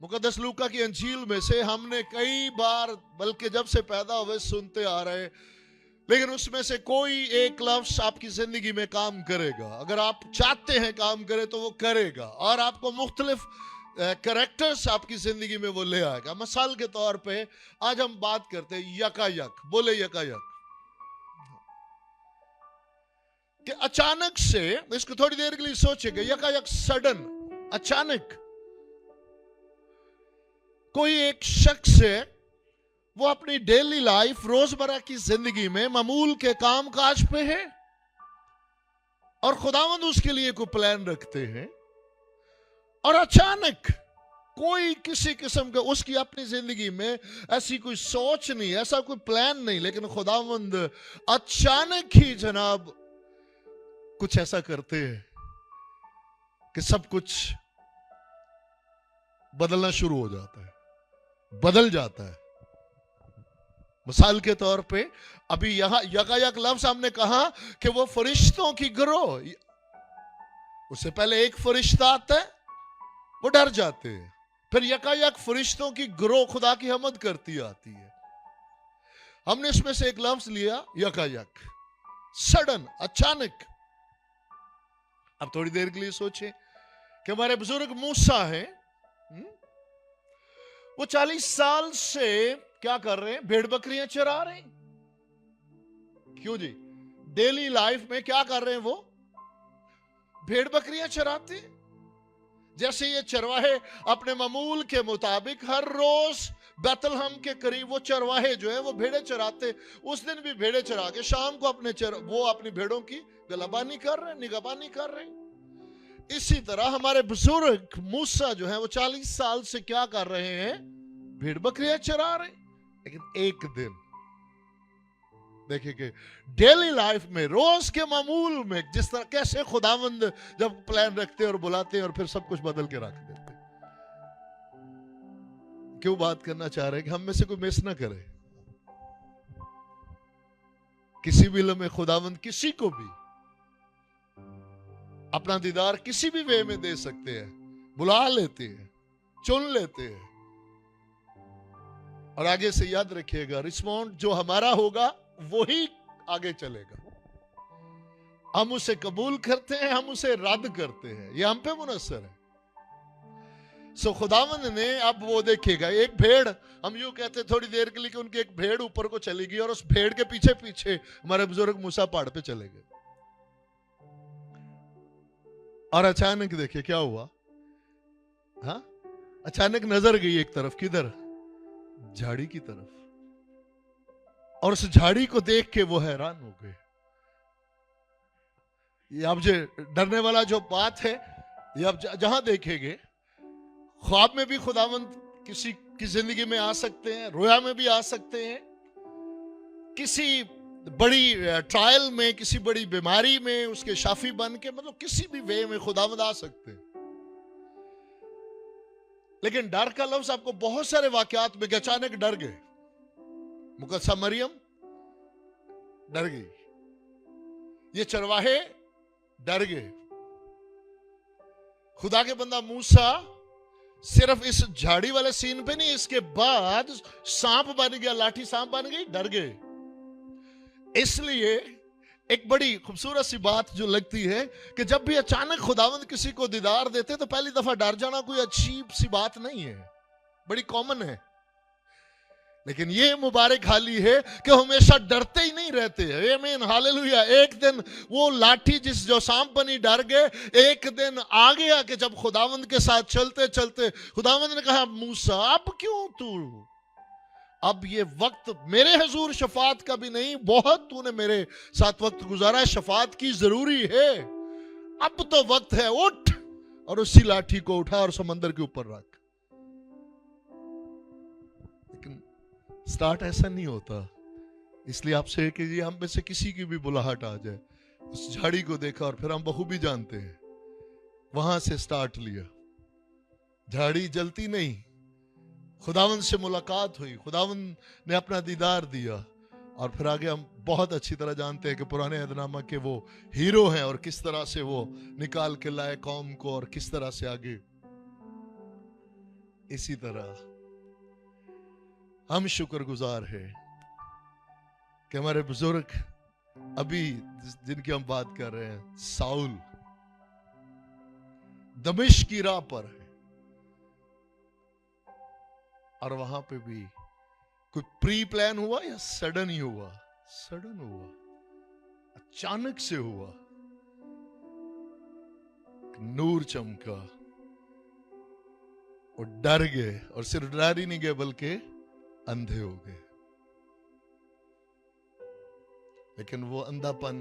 मुकद्दस लूका की अंजील में से हमने कई बार, बल्कि जब से पैदा हुए सुनते आ रहे, लेकिन उसमें से कोई एक लफ्ज आपकी जिंदगी में काम करेगा। अगर आप चाहते हैं काम करे तो वो करेगा, और आपको मुख्तलिफ कैरेक्टर्स आपकी जिंदगी में वो ले आएगा। मिसाल के तौर पे आज हम बात करते हैं यकायक। बोले यकायक। कि अचानक से, इसको थोड़ी देर के लिए सोचेंगे, यकायक सडन, अचानक कोई एक शख्स है, वो अपनी डेली लाइफ, रोजमर्रा की जिंदगी में मामूल के काम काज पे है, और खुदावंद उसके लिए कोई प्लान रखते हैं, और अचानक कोई किसी किस्म का उसकी अपनी जिंदगी में ऐसी कोई सोच नहीं, ऐसा कोई प्लान नहीं, लेकिन खुदावंद अचानक ही जनाब कुछ ऐसा करते हैं कि सब कुछ बदलना शुरू हो जाता है, बदल जाता है। मिसाल के तौर पे अभी यहां यकायक लफ्ज हमने कहा कि वो फरिश्तों की गिरोह, उससे पहले एक फरिश्ता आता है, वो डर जाते हैं, फिर यकायक फरिश्तों की गिरोह खुदा की हमद करती आती है। हमने इसमें से एक लफ्ज लिया यकायक, सडन, अचानक। अब थोड़ी देर के लिए सोचें कि हमारे बुजुर्ग मूसा हैं, वो 40 साल से क्या कर रहे हैं? भेड़ बकरियां चरा रहे हैं। क्यों जी? डेली लाइफ में क्या कर रहे हैं? वो भेड़ बकरियां चराते हैं। जैसे ये चरवाहे अपने मामूल के मुताबिक हर रोज बैतलहम के करीब वो चरवाहे जो है वो भेड़े चराते, उस दिन भी भेड़े चरा के शाम को वो अपनी भेड़ों की गलाबानी कर रहे हैं, निगहबानी कर रहे हैं। इसी तरह हमारे बुजुर्ग मूसा जो है वो 40 साल से क्या कर रहे हैं? भेड़ बकरियां चरा रहे हैं। लेकिन एक दिन देखिए कि डेली लाइफ में, रोज के मामूल में, जिस तरह कैसे खुदावंद जब प्लान रखते हैं और बुलाते हैं और फिर सब कुछ बदल के रख देते हैं। क्यों बात करना चाह रहे हैं कि हम में से कोई मिस ना करे। किसी भी लम्हे खुदावंद किसी को भी अपना दीदार किसी भी वे में दे सकते हैं, बुला लेते हैं, चुन लेते हैं। और आगे से याद रखिएगा, रिस्पॉन्ड जो हमारा होगा वही आगे चलेगा। हम उसे कबूल करते हैं, हम उसे रद्द करते हैं, ये हम पे मुनस्सर है। सो खुदावंद ने, अब वो देखिएगा, एक भेड़, हम यूं कहते थोड़ी देर के लिए कि उनकी एक भेड़ ऊपर को चली गई, और उस भेड़ के पीछे पीछे हमारे बुजुर्ग मूसा पहाड़ पे चले गए। और अचानक देखिए क्या हुआ। हाँ, अचानक नजर गई एक तरफ, किधर? झाड़ी की तरफ। और उस झाड़ी को देख के वो हैरान हो गए। ये अब जो डरने वाला जो बात है, ये अब जहां देखेंगे, ख्वाब में भी खुदावंद किसी की जिंदगी में आ सकते हैं, रोया में भी आ सकते हैं, किसी बड़ी ट्रायल में, किसी बड़ी बीमारी में उसके शाफी बन के, मतलब किसी भी वे में खुदावंद आ सकते हैं। लेकिन डर का लफ्ज आपको बहुत सारे वाकयात में, अचानक डर गए। मुकद्दसा मरियम डर गई, ये चरवाहे डर गए, खुदा के बंदा मूसा सिर्फ इस झाड़ी वाले सीन पे नहीं, इसके बाद सांप बन गया, लाठी सांप बन गई, डर गए। इसलिए एक बड़ी खूबसूरत सी बात जो लगती है कि जब भी अचानक खुदावंद किसी को दीदार देते तो पहली दफा डर जाना कोई अजीब सी बात नहीं है, बड़ी कॉमन है। लेकिन ये मुबारक हाली है कि हमेशा डरते ही नहीं रहते हैं। आमीन, हालेलुया। एक दिन वो लाठी जो सांप बनी डर गए, एक दिन आ गया कि जब खुदावंद के साथ चलते चलते खुदावंद ने कहा, मूसा अब क्यों तू, अब ये वक्त मेरे हुजूर शफात का भी नहीं, बहुत तूने मेरे साथ वक्त गुजारा है, शफात की जरूरी है, अब तो वक्त है, उठ। और उसी लाठी को उठा और समंदर के ऊपर रख। लेकिन स्टार्ट ऐसा नहीं होता। इसलिए आपसे कि ये हम में से किसी की भी बुलाहट आ जाए, उस झाड़ी को देखा और फिर हम बखूबी जानते हैं, वहां से स्टार्ट लिया। झाड़ी जलती नहीं, खुदावंद से मुलाकात हुई, खुदावंद ने अपना दीदार दिया, और फिर आगे हम बहुत अच्छी तरह जानते हैं कि पुराने अहदनामा के वो हीरो हैं और किस तरह से वो निकाल के लाए कौम को, और किस तरह से आगे इसी तरह हम शुक्रगुजार हैं कि हमारे बुजुर्ग अभी जिनकी हम बात कर रहे हैं, साउल दमिश्क की राह पर है, और वहां पे भी कोई प्री प्लान हुआ या सडन ही हुआ? सडन हुआ, अचानक से हुआ। नूर चमका और डर गए, और सिर्फ डर ही नहीं गए बल्कि अंधे हो गए। लेकिन वो अंधापन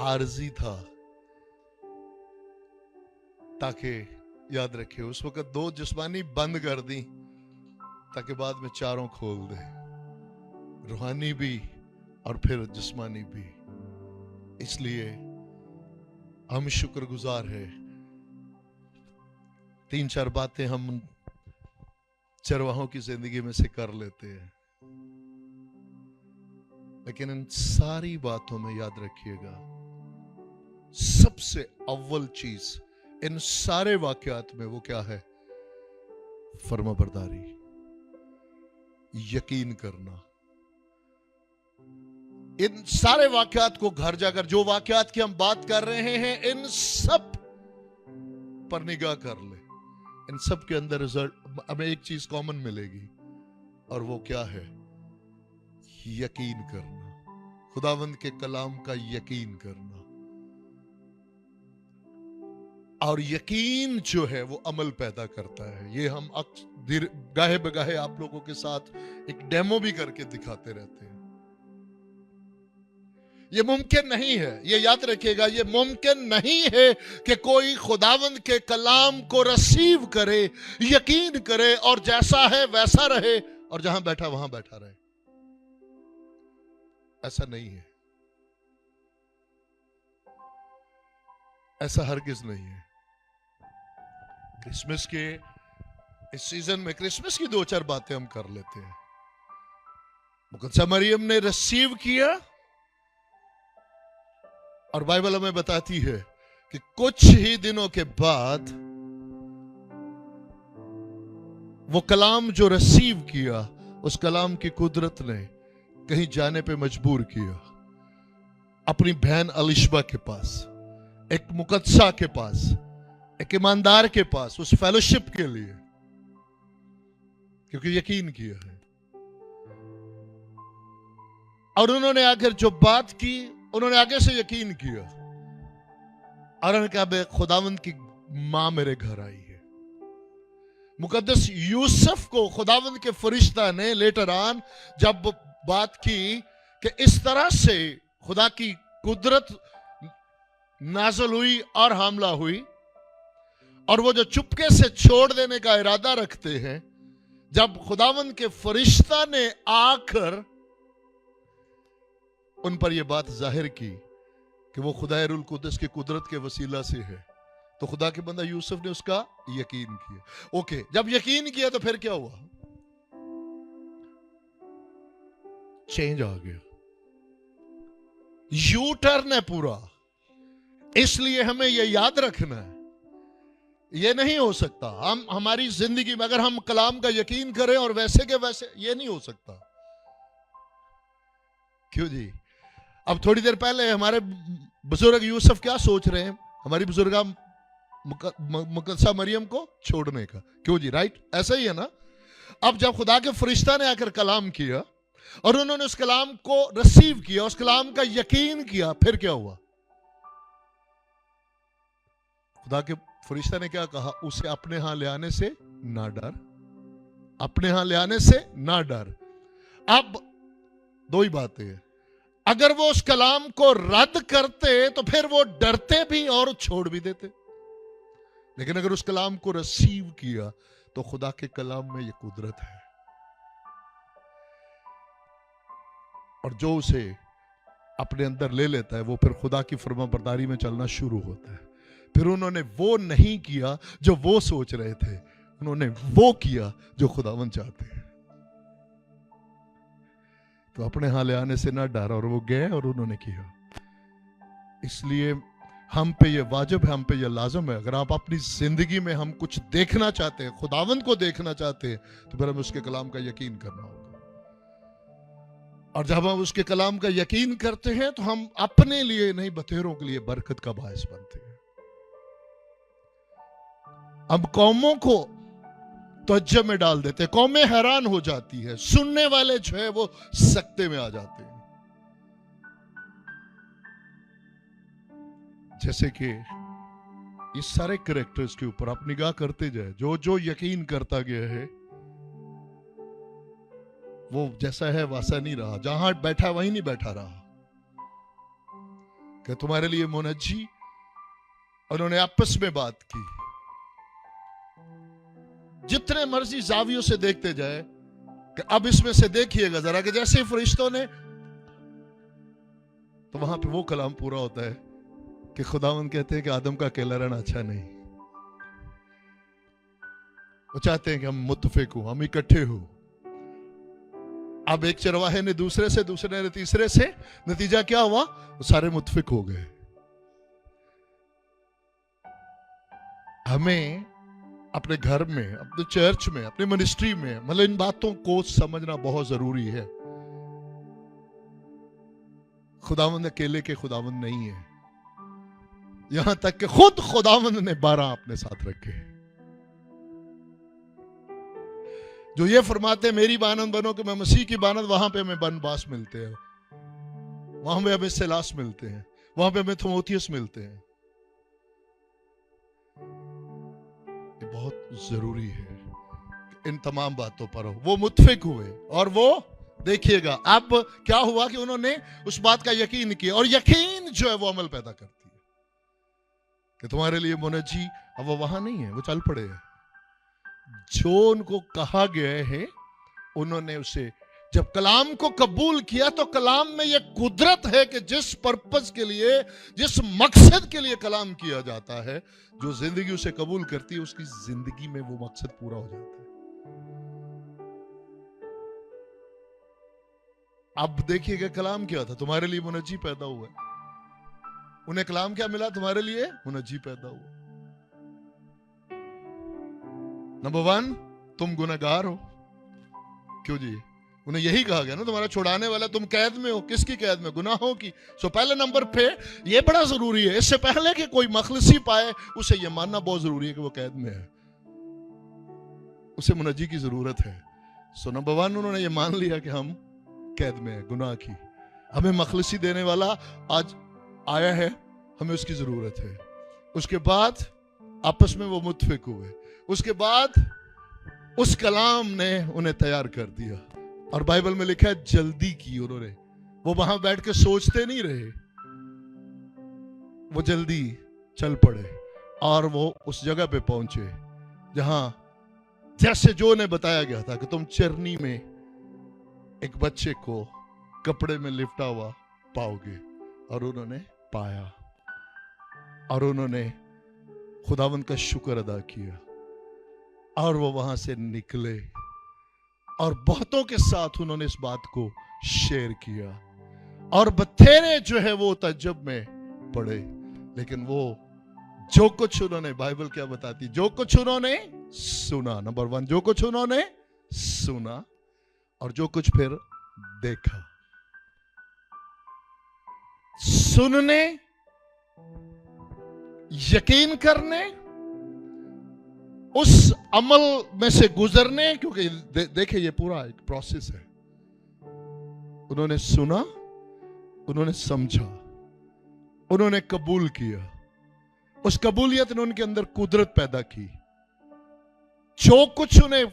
आरजी था, ताकि याद रखिए उस वक्त 2 जिस्मानी बंद कर दी ताकि बाद में चारों खोल दे, रूहानी भी और फिर जिस्मानी भी। इसलिए हम शुक्रगुजार हैं। 3-4 बातें हम चरवाहों की जिंदगी में से कर लेते हैं, लेकिन इन सारी बातों में याद रखिएगा, सबसे अव्वल चीज इन सारे वाकयात में वो क्या है? फर्माबरदारी, यकीन करना। इन सारे वाकयात को घर जाकर, जो वाकयात की हम बात कर रहे हैं, इन सब पर निगाह कर ले। इन सब के अंदर रिजल्ट हमें एक चीज कॉमन मिलेगी, और वो क्या है? यकीन करना, खुदावंद के कलाम का यकीन करना। और यकीन जो है वो अमल पैदा करता है। ये हम गाहे बगाहे आप लोगों के साथ एक डेमो भी करके दिखाते रहते हैं। ये मुमकिन नहीं है, ये याद रखिएगा, ये मुमकिन नहीं है कि कोई खुदावंद के कलाम को रिसीव करे, यकीन करे और जैसा है वैसा रहे और जहां बैठा वहां बैठा रहे। ऐसा नहीं है, ऐसा हरगिज नहीं है। क्रिसमस के इस सीजन में क्रिसमस की 2-4 बातें हम कर लेते हैं। मुकद्दसा मरियम ने रिसीव किया, और बाइबल हमें बताती है कि कुछ ही दिनों के बाद वो कलाम जो रिसीव किया, उस कलाम की कुदरत ने कहीं जाने पे मजबूर किया, अपनी बहन अलिशबा के पास, एक मुकद्दसा के पास, एक ईमानदार के पास, उस फेलोशिप के लिए, क्योंकि यकीन किया है। और उन्होंने आकर जो बात की, उन्होंने आगे से यकीन किया, और उन्होंने कहा, बे खुदावंद की मां मेरे घर आई है। मुकद्दस यूसुफ को खुदावंद के फरिश्ता ने लेटर ऑन जब बात की कि इस तरह से खुदा की कुदरत नाज़िल हुई और हमला हुई, और वो जो चुपके से छोड़ देने का इरादा रखते हैं, जब खुदावंद के फरिश्ता ने आकर उन पर यह बात जाहिर की कि वो खुदा रुल कुद्दस की कुदरत के वसीला से है, तो खुदा के बंदा यूसुफ ने उसका यकीन किया। ओके, जब यकीन किया तो फिर क्या हुआ? चेंज आ गया, यू टर्न है पूरा। इसलिए हमें यह याद रखना है, यह नहीं हो सकता हम हमारी जिंदगी में अगर हम कलाम का यकीन करें और वैसे के वैसे, यह नहीं हो सकता। क्यों जी? अब थोड़ी देर पहले हमारे बुजुर्ग यूसुफ क्या सोच रहे हैं? हमारी बुजुर्गा मुकद्दसा मरियम को छोड़ने का। क्यों जी? राइट, ऐसा ही है ना। अब जब खुदा के फरिश्ता ने आकर कलाम किया और उन्होंने उस कलाम को रिसीव किया, उस कलाम का यकीन किया, फिर क्या हुआ? खुदा के फरिश्ता ने क्या कहा? उसे अपने यहां ले आने से ना डर, अपने यहां ले आने से ना डर। अब 2 ही बातें हैं, अगर वो उस कलाम को रद्द करते तो फिर वो डरते भी और छोड़ भी देते, लेकिन अगर उस कलाम को रिसीव किया तो खुदा के कलाम में ये कुदरत है, और जो उसे अपने अंदर ले लेता है वो फिर खुदा की फरमाबरदारी में चलना शुरू होता है। फिर उन्होंने वो नहीं किया जो वो सोच रहे थे, उन्होंने वो किया जो खुदावन चाहते हैं। तो अपने यहां ले आने से ना डर, और वो गए और उन्होंने किया। इसलिए हम पे ये वाजिब है, हम पे ये लाजम है। अगर आप अपनी जिंदगी में हम कुछ देखना चाहते हैं, खुदावंद को देखना चाहते हैं, तो फिर हमें उसके कलाम का यकीन करना होगा। और जब हम उसके कलाम का यकीन करते हैं तो हम अपने लिए नहीं, बतेरों के लिए बरकत का बायस बनते हैं। हम कौमों को तवज्जो में डाल देते हैं, कौमें हैरान हो जाती है, सुनने वाले जो है वो सकते में आ जाते हैं। जैसे कि इस सारे कैरेक्टर्स के ऊपर आप निगाह करते जाए, जो जो यकीन करता गया है वो जैसा है वैसा नहीं रहा, जहां बैठा वहीं नहीं बैठा रहा। कि तुम्हारे लिए मुनज्जी, उन्होंने आपस में बात की, जितने मर्जी जावियों से देखते जाए कि अब इसमें से देखिएगा जरा कि जैसे फरिश्तों ने, तो वहां पे वो कलाम पूरा होता है कि खुदावंद कहते हैं कि आदम का अकेला रहना अच्छा नहीं। वो चाहते हैं कि हम मुत्तफिक हो, हम इकट्ठे हो। अब एक चरवाहे ने दूसरे से, दूसरे ने तीसरे से, नतीजा क्या हुआ? वो सारे मुत्तफिक हो गए। हमें अपने घर में, अपने चर्च में, अपने मिनिस्ट्री में मतलब इन बातों को समझना बहुत जरूरी है। खुदावंद अकेले के खुदावंद नहीं है, यहां तक कि खुद खुदावंद ने 12 अपने साथ रखे, जो ये फरमाते मेरी बानंद बनो कि मैं मसीह की बानंद। वहां पे हमें बनबास मिलते हैं, वहां पे हमें सिलास मिलते हैं, वहां पे हमें थिमोथियस मिलते हैं। ये बहुत जरूरी है इन तमाम बातों पर हो। वो मुत्फिक हुए और वो देखिएगा अब क्या हुआ कि उन्होंने उस बात का यकीन किया, और यकीन जो है वो अमल पैदा करती है कि तुम्हारे लिए मुनज्जी, अब वो वहां नहीं है, वो चल पड़े हैं। जो उनको कहा गया है उन्होंने उसे, जब कलाम को कबूल किया तो कलाम में यह कुदरत है कि जिस पर्पस के लिए, जिस मकसद के लिए कलाम किया जाता है, जो जिंदगी उसे कबूल करती है उसकी जिंदगी में वो मकसद पूरा हो जाता है। अब देखिएगा कलाम क्या था, तुम्हारे लिए मुनज्जी पैदा हुआ। उन्हें कलाम क्या मिला? तुम्हारे लिए मुनज्जी पैदा हुआ। नंबर 1, तुम गुनहगार हो। क्यों जी? उन्हें यही कहा गया ना, तुम्हारा छुड़ाने वाला, तुम कैद में हो। किसकी कैद में? गुनाहों की। सो पहले नंबर पे ये बड़ा जरूरी है, इससे पहले कि कोई मखलसी पाए उसे ये मानना बहुत जरूरी है कि वो कैद में है, उसे मुनज्जी की जरूरत है। सो नंबर 1 उन्होंने ये मान लिया कि हम कैद में है गुनाह की, हमें मखलसी देने वाला आज आया है, हमें उसकी जरूरत है। उसके बाद आपस में वो मुत्फिक हुए, उसके बाद उस कलाम ने उन्हें तैयार कर दिया। और बाइबल में लिखा है जल्दी की उन्होंने, वो वहां बैठ के सोचते नहीं रहे, वो जल्दी चल पड़े और वो उस जगह पे पहुंचे जहां जैसे जो ने बताया गया था कि तुम चरनी में एक बच्चे को कपड़े में लिपटा हुआ पाओगे। और उन्होंने पाया और उन्होंने खुदावंद का शुक्र अदा किया और वो वहां से निकले और बहुतों के साथ उन्होंने इस बात को शेयर किया। और बथेरे जो है वो तज्जुब में पड़े, लेकिन वो जो कुछ उन्होंने, बाइबल क्या बताती, जो कुछ उन्होंने सुना, नंबर 1 जो कुछ उन्होंने सुना और जो कुछ फिर देखा। सुनने, यकीन करने, उस अमल में से गुजरने, क्योंकि देखिए ये पूरा एक प्रोसेस है। उन्होंने सुना, उन्होंने समझा, उन्होंने कबूल किया, उस कबूलियत ने उनके अंदर कुदरत पैदा की। जो कुछ उन्हें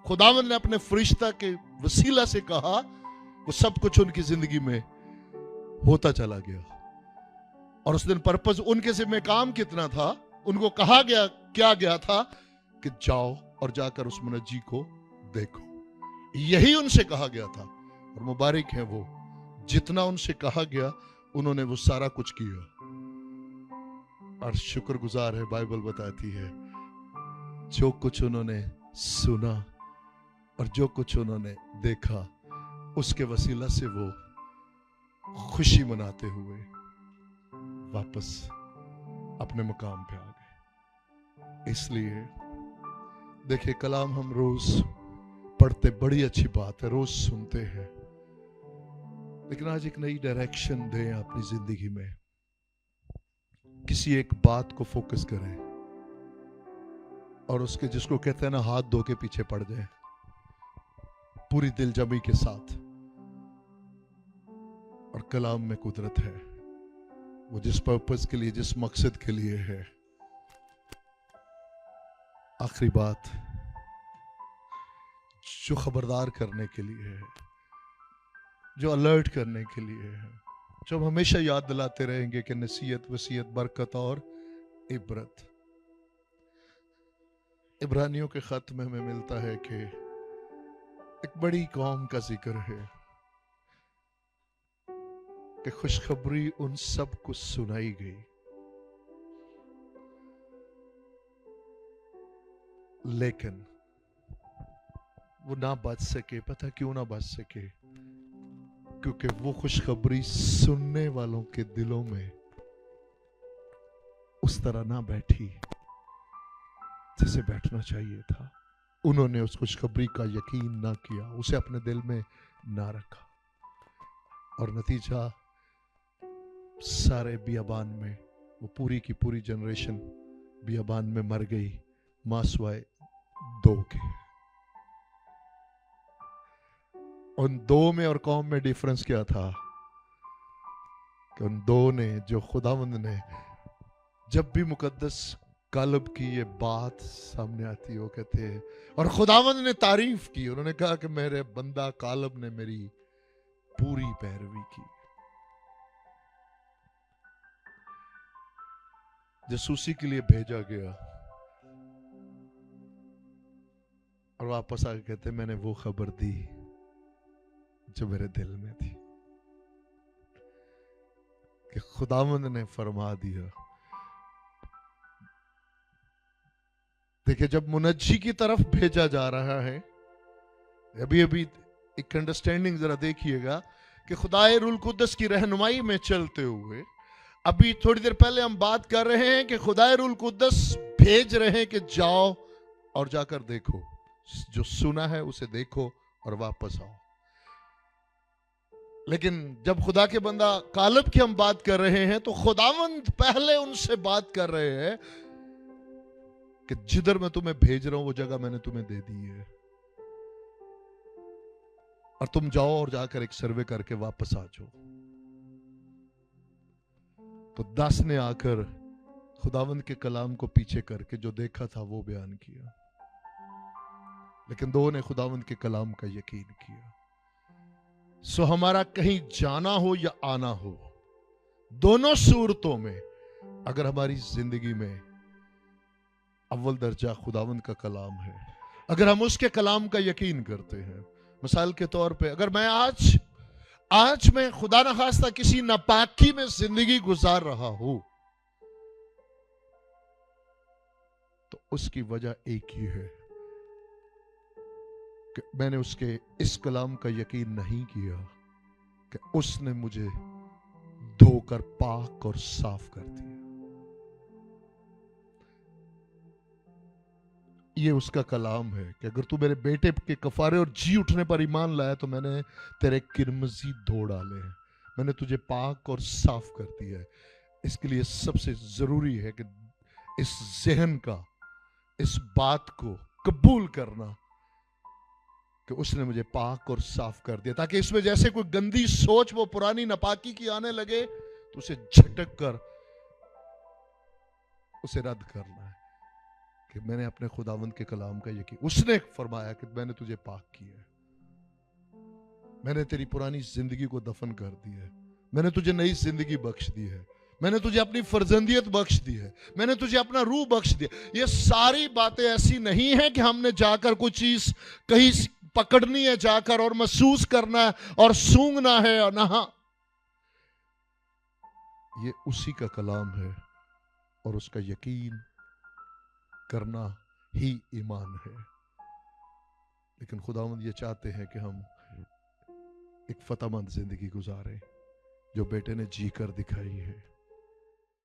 खुदावंद ने अपने फरिश्ता के वसीला से कहा वो सब कुछ उनकी जिंदगी में होता चला गया। और उस दिन पर्पस उनके जिम्मे काम कितना था, उनको कहा गया क्या गया था कि जाओ और जाकर उस मुनज्जी को देखो, यही उनसे कहा गया था। और मुबारक है वो, जितना उनसे कहा गया उन्होंने वो सारा कुछ किया। और शुक्रगुजार है, बाइबल बताती है जो कुछ उन्होंने सुना और जो कुछ उन्होंने देखा उसके वसीला से वो खुशी मनाते हुए वापस अपने मुकाम पे आ गए। इसलिए देखिए, कलाम हम रोज पढ़ते, बड़ी अच्छी बात है, रोज सुनते हैं, लेकिन आज एक नई डायरेक्शन दें अपनी जिंदगी में। किसी एक बात को फोकस करें और उसके, जिसको कहते हैं ना, हाथ धो के पीछे पड़ जाए पूरी दिलजमी के साथ। और कलाम में कुदरत है, वो जिस पर्पस के लिए, जिस मकसद के लिए है। आखिरी बात, जो खबरदार करने के लिए है, जो अलर्ट करने के लिए है, जो हम हमेशा याद दिलाते रहेंगे कि नसीहत, वसीयत, बरकत और इबरत। इब्रानियों के खत में हमें मिलता है कि एक बड़ी कौम का जिक्र है कि खुशखबरी उन सब को सुनाई गई, लेकिन वो ना बच सके। पता क्यों ना बच सके? क्योंकि वो खुशखबरी सुनने वालों के दिलों में उस तरह ना बैठी जैसे बैठना चाहिए था। उन्होंने उस खुशखबरी का यकीन ना किया, उसे अपने दिल में ना रखा, और नतीजा सारे बियाबान में, वो पूरी की पूरी जनरेशन बियाबान में मर गई, मासवाए दो के। उन दो में और कौम में डिफरेंस क्या था? कि उन दो ने, जो खुदावंद ने, जब भी मुकद्दस कालब की ये बात सामने आती है, वो कहते हैं, और खुदावंद ने तारीफ की, उन्होंने कहा कि मेरे बंदा कालब ने मेरी पूरी पैरवी की। जसूसी के लिए भेजा गया और वापस आके कहते, मैंने वो खबर दी जो मेरे दिल में थी, कि खुदावंद ने फरमा दिया। देखिए, जब मुनज्जी की तरफ भेजा जा रहा है, अभी अभी एक अंडरस्टैंडिंग जरा देखिएगा कि खुदाए रुल कुद्दस की रहनुमाई में चलते हुए, अभी थोड़ी देर पहले हम बात कर रहे हैं कि खुदाए रुल कुद्दस भेज रहे हैं कि जाओ और जाकर देखो, जो सुना है उसे देखो और वापस आओ। लेकिन जब खुदा के बंदा कालब की हम बात कर रहे हैं, तो खुदावंद पहले उनसे बात कर रहे हैं कि जिधर मैं तुम्हें भेज रहा हूं वो जगह मैंने तुम्हें दे दी है, और तुम जाओ और जाकर एक सर्वे करके वापस आ जाओ। तो 10 ने आकर खुदावंद के कलाम को पीछे करके जो देखा था वो बयान किया, लेकिन 2 ने खुदावंद के कलाम का यकीन किया। सो हमारा कहीं जाना हो या आना हो, दोनों सूरतों में अगर हमारी जिंदगी में अव्वल दर्जा खुदावंद का कलाम है, अगर हम उसके कलाम का यकीन करते हैं। मिसाल के तौर पे, अगर मैं आज मैं खुदा न खास्ता किसी नापाकी में जिंदगी गुजार रहा हूं, तो उसकी वजह एक ही है कि मैंने उसके इस कलाम का यकीन नहीं किया कि उसने मुझे धोकर पाक और साफ कर दिया। ये उसका कलाम है कि अगर तू मेरे बेटे के कफारे और जी उठने पर ईमान लाया, तो मैंने तेरे किरमजी धो डाले हैं, मैंने तुझे पाक और साफ कर दिया है। इसके लिए सबसे जरूरी है कि इस जहन का, इस बात को कबूल करना कि उसने मुझे पाक और साफ कर दिया, ताकि इसमें जैसे कोई गंदी सोच, वो पुरानी नापाकी की आने लगे, तो उसे झटक कर उसे रद्द करना है कि मैंने अपने खुदावंद के कलाम का यकीन, उसने फरमाया कि मैंने तुझे पाक किया है, मैंने तेरी पुरानी जिंदगी को दफन कर दिया है, मैंने तुझे नई जिंदगी बख्श दी है, मैंने तुझे अपनी फर्जंदियत बख्श दी है, मैंने तुझे अपना रूह बख्श दिया। ये सारी बातें ऐसी नहीं है कि हमने जाकर कोई चीज कहीं पकड़नी है जाकर और महसूस करना है और सूंघना है, और ना, ये उसी का कलाम है और उसका यकीन करना ही ईमान है। लेकिन खुदावंद ये चाहते हैं कि हम एक फतहमंद जिंदगी गुजारें जो बेटे ने जी कर दिखाई है।